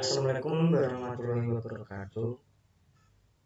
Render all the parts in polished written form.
Assalamualaikum warahmatullahi wabarakatuh.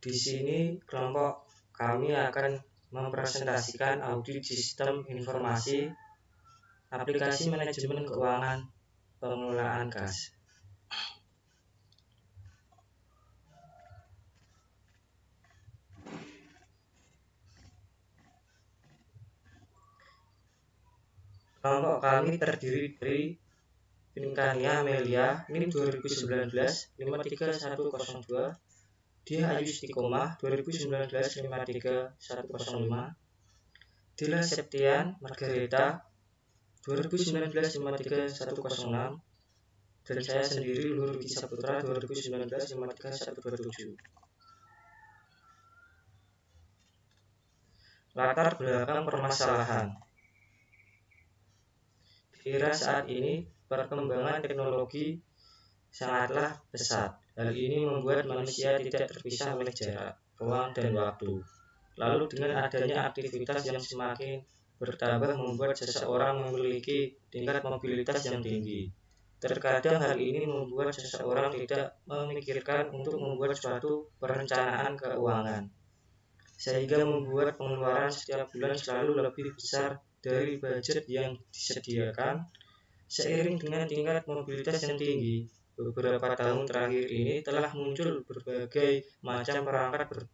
Di sini kelompok kami akan mempresentasikan audit sistem informasi aplikasi manajemen keuangan pengelolaan kas. Kelompok kami terdiri dari Pinkania Amelia, NIM 2019 53102, Dia Ayu Istiqomah 2019 53105, Dila Septian Margareta 2019 53106, dan saya sendiri Luhur Ruki Saputra 2019 53127. Latar belakang permasalahan. Di era saat ini, perkembangan teknologi sangatlah pesat. Hal ini membuat manusia tidak terpisah oleh jarak, ruang, dan waktu. Lalu dengan adanya aktivitas yang semakin bertambah membuat seseorang memiliki tingkat mobilitas yang tinggi. Terkadang hal ini membuat seseorang tidak memikirkan untuk membuat suatu perencanaan keuangan, sehingga membuat pengeluaran setiap bulan selalu lebih besar dari budget yang disediakan. Seiring dengan tingkat mobilitas yang tinggi, beberapa tahun terakhir ini telah muncul berbagai macam perangkat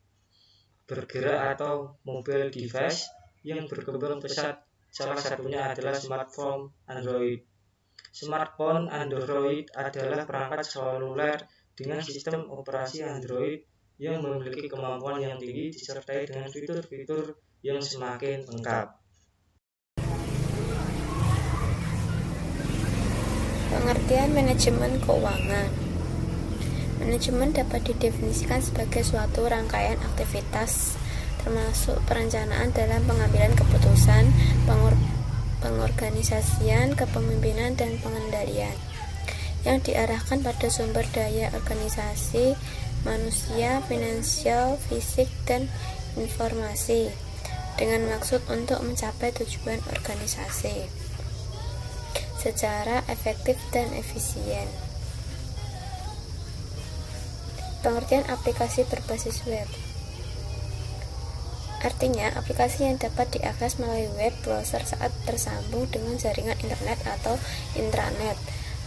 bergerak atau mobile device yang berkembang pesat. Salah satunya adalah smartphone Android. Smartphone Android adalah perangkat seluler dengan sistem operasi Android yang memiliki kemampuan yang tinggi disertai dengan fitur-fitur yang semakin lengkap. Pengertian manajemen keuangan. Manajemen dapat didefinisikan sebagai suatu rangkaian aktivitas termasuk perencanaan dalam pengambilan keputusan, pengorganisasian, kepemimpinan, dan pengendalian yang diarahkan pada sumber daya organisasi, manusia, finansial, fisik, dan informasi dengan maksud untuk mencapai tujuan organisasi secara efektif dan efisien. Pengertian aplikasi berbasis web. Artinya, aplikasi yang dapat diakses melalui web browser saat tersambung dengan jaringan internet atau intranet.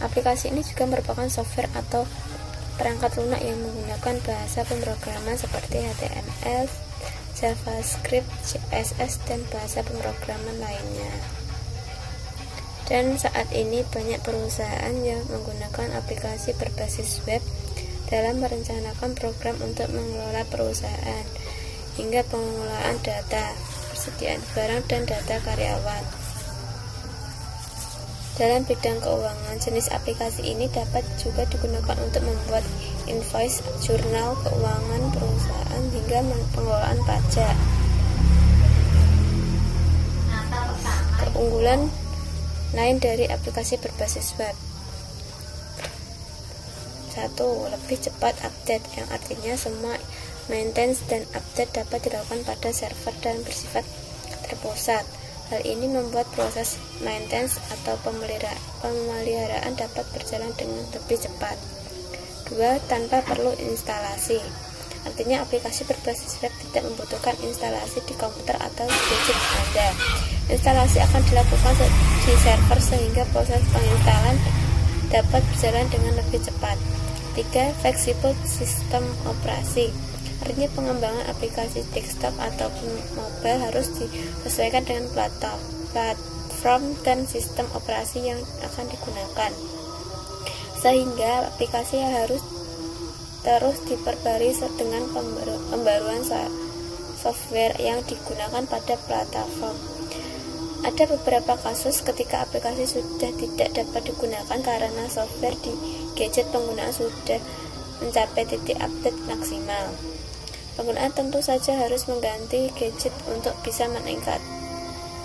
Aplikasi ini juga merupakan software atau perangkat lunak yang menggunakan bahasa pemrograman seperti HTML, JavaScript, CSS, dan bahasa pemrograman lainnya. Dan saat ini banyak perusahaan yang menggunakan aplikasi berbasis web dalam merencanakan program untuk mengelola perusahaan, hingga pengelolaan data, persediaan barang, dan data karyawan. Dalam bidang keuangan, jenis aplikasi ini dapat juga digunakan untuk membuat invoice, jurnal keuangan perusahaan, hingga pengelolaan pajak. Keunggulan lain dari aplikasi berbasis web. 1. Lebih cepat update, yang artinya semua maintenance dan update dapat dilakukan pada server dan bersifat terpusat. Hal ini membuat proses maintenance atau pemeliharaan dapat berjalan dengan lebih cepat. 2. Tanpa perlu instalasi, artinya aplikasi berbasis web tidak membutuhkan instalasi di komputer atau gadget Anda. Instalasi akan dilakukan di server sehingga proses penginstalan dapat berjalan dengan lebih cepat. 3. Fleksibel sistem operasi, artinya pengembangan aplikasi desktop ataupun mobile harus disesuaikan dengan platform dan sistem operasi yang akan digunakan, sehingga aplikasi harus terus diperbarui dengan pembaruan software yang digunakan pada platform. Ada beberapa kasus ketika aplikasi sudah tidak dapat digunakan karena software di gadget penggunaan sudah mencapai titik update maksimal. Penggunaan tentu saja harus mengganti gadget untuk bisa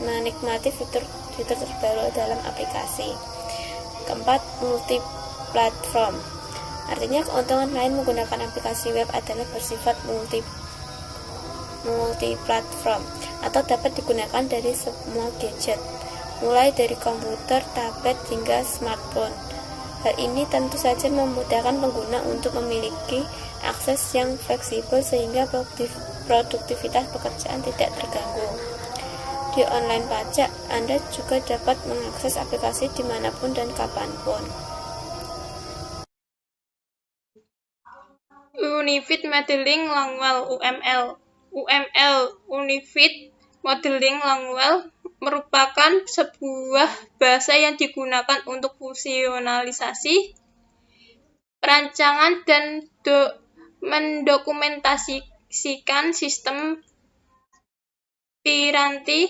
menikmati fitur terbaru dalam aplikasi. 4. Multi-platform, artinya keuntungan lain menggunakan aplikasi web adalah bersifat multi-platform atau dapat digunakan dari semua gadget, mulai dari komputer, tablet, hingga smartphone. Hal ini tentu saja memudahkan pengguna untuk memiliki akses yang fleksibel sehingga produktivitas pekerjaan tidak terganggu. Di online pajak, Anda juga dapat mengakses aplikasi dimanapun dan kapanpun. Unified Modeling Language (UML). UML Unified Modeling Language merupakan sebuah bahasa yang digunakan untuk fungsionalisasi, perancangan, dan mendokumentasikan sistem piranti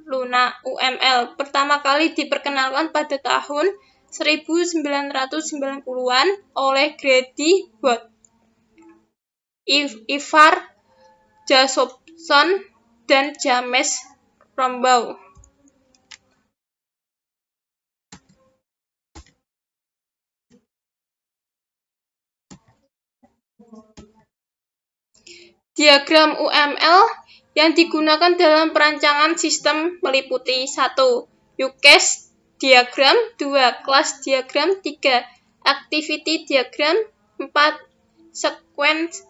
lunak. UML pertama kali diperkenalkan pada tahun 1990-an oleh Grady Bot, Ivar Jacobson, dan James Rombaugh. Diagram UML yang digunakan dalam perancangan sistem meliputi 1. Use diagram, 2. Class diagram, 3. Activity diagram, 4. Sequence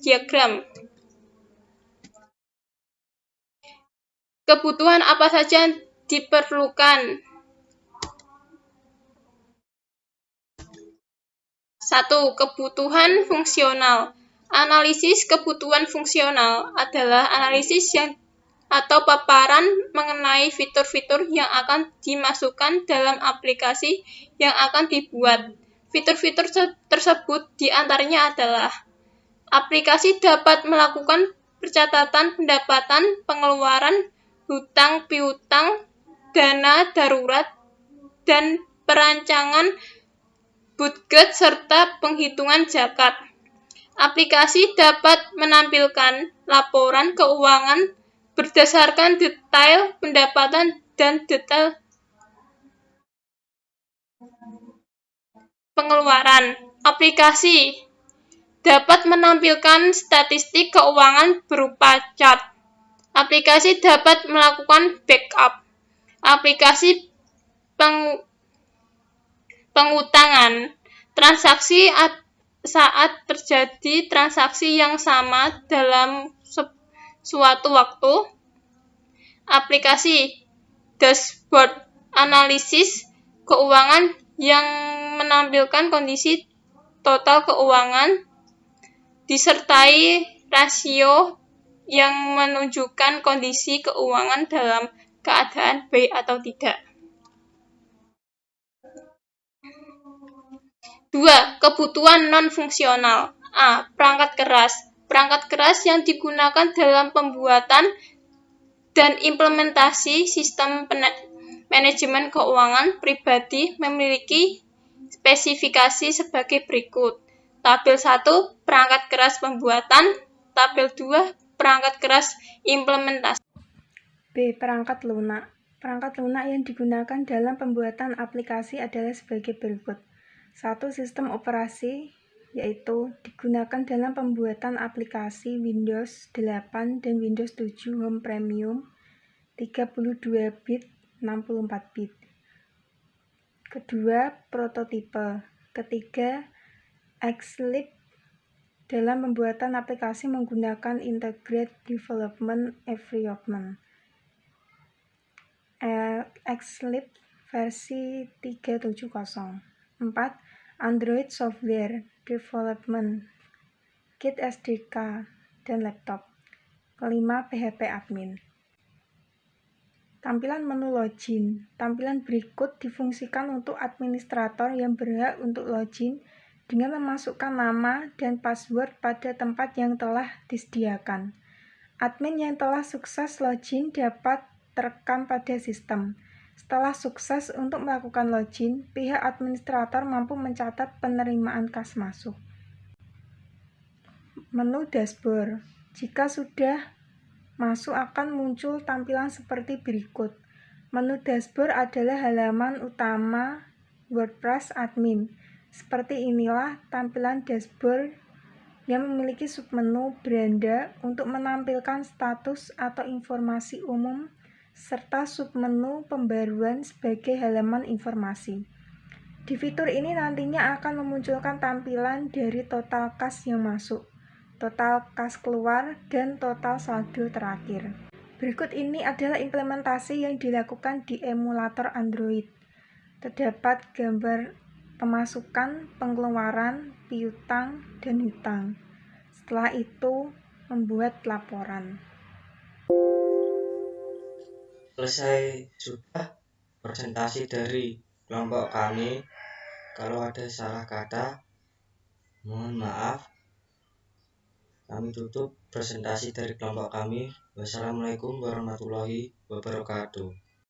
diagram. Kebutuhan apa saja yang diperlukan? 1. Kebutuhan fungsional. Analisis kebutuhan fungsional adalah analisis atau paparan mengenai fitur-fitur yang akan dimasukkan dalam aplikasi yang akan dibuat. Fitur-fitur tersebut diantaranya adalah: aplikasi dapat melakukan pencatatan pendapatan, pengeluaran, hutang piutang, dana darurat, dan perancangan budget serta penghitungan zakat. Aplikasi dapat menampilkan laporan keuangan berdasarkan detail pendapatan dan detail pengeluaran. Aplikasi dapat menampilkan statistik keuangan berupa chart. Aplikasi dapat melakukan backup. Aplikasi pengutangan transaksi saat terjadi transaksi yang sama dalam suatu waktu. Aplikasi dashboard analisis keuangan yang menampilkan kondisi total keuangan disertai rasio yang menunjukkan kondisi keuangan dalam keadaan baik atau tidak. 2. Kebutuhan non-fungsional. A. Perangkat keras. Perangkat keras yang digunakan dalam pembuatan dan implementasi sistem manajemen keuangan pribadi memiliki spesifikasi sebagai berikut. Tabel 1. Perangkat keras pembuatan. Tabel 2. Perangkat keras implementasi. B. Perangkat lunak. Perangkat lunak yang digunakan dalam pembuatan aplikasi adalah sebagai berikut. 1. Sistem operasi, yaitu digunakan dalam pembuatan aplikasi Windows 8 dan Windows 7 Home Premium 32 bit, 64 bit. Kedua, prototipe. Ketiga, Xlib dalam pembuatan aplikasi menggunakan Integrated Development Environment. Xlib versi 3.7.0. 4. Android Software Development Kit SDK dan laptop. Kelima, PHP Admin. Tampilan menu login. Tampilan berikut difungsikan untuk administrator yang berhak untuk login dengan memasukkan nama dan password pada tempat yang telah disediakan. Admin yang telah sukses login dapat terekam pada sistem. Setelah sukses untuk melakukan login, pihak administrator mampu mencatat penerimaan kas masuk. Menu dashboard. Jika sudah masuk akan muncul tampilan seperti berikut. Menu dashboard adalah halaman utama WordPress admin. Seperti inilah tampilan dashboard yang memiliki submenu beranda untuk menampilkan status atau informasi umum serta submenu pembaruan sebagai halaman informasi. Di fitur ini nantinya akan memunculkan tampilan dari total kas yang masuk, total kas keluar, dan total saldo terakhir. Berikut ini adalah implementasi yang dilakukan di emulator Android. Terdapat gambar pemasukan, pengeluaran, piutang, dan hutang. Setelah itu, membuat laporan. Selesai sudah presentasi dari kelompok kami. Kalau ada salah kata, mohon maaf. Kami tutup presentasi dari kelompok kami. Wassalamualaikum warahmatullahi wabarakatuh.